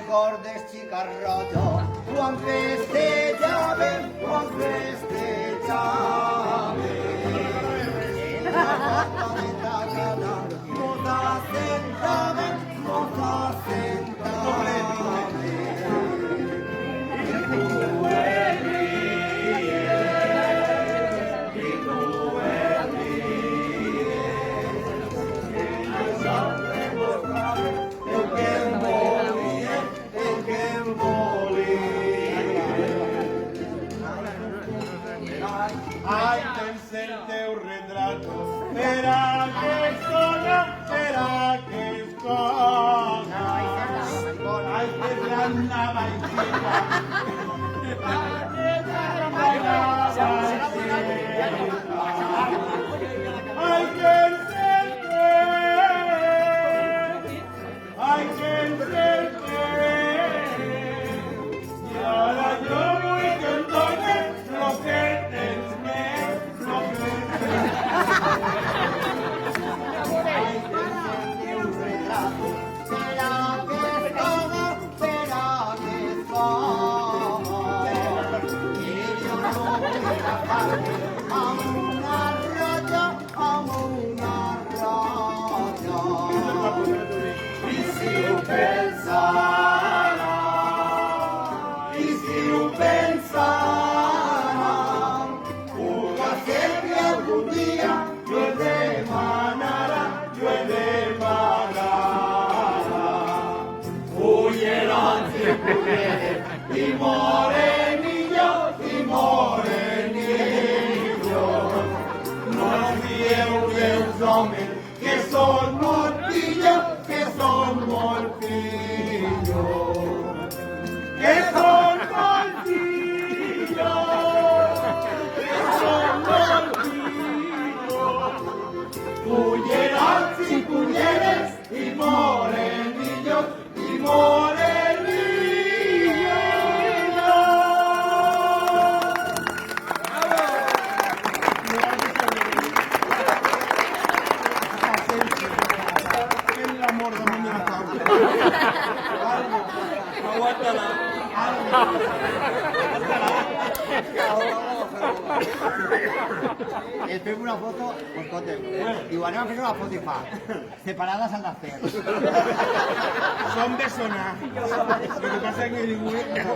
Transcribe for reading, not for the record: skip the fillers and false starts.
recordes, xica rotllo, quan festejàvem, quan festejàvem. La porta de Tagada, mos assentàvem, mos assentàvem. Ai, tens el teu retrat per aquesta, per aquesta. Ai, que grana vaixella. Ai, que encerte. Ai, que encerte. I ara jo vull que em dones lo que tens més, lo que tens. Ai, que el teu retrat per aquesta, per aquesta. I jo no vull agafar-me amb una ratlla, amb una ratlla. I si ho pensara, i si ho pensara, puc ser que algun dia jo he demanara, jo he demanara. Ullerons i culleres, i morenillos, i morenillos. No dieu dels homes que són molt pillos, que són molt pillos. Que són molt pillos, que són molt pillos. Cullerons i culleres, i morenillos, i morenillos. El amor de mi Claudia. Aguántala. Fem una foto, pues escolta, diu, anem a fer una foto i fa, separades han de fer. Son de sonar. Lo que pasa es que ningú...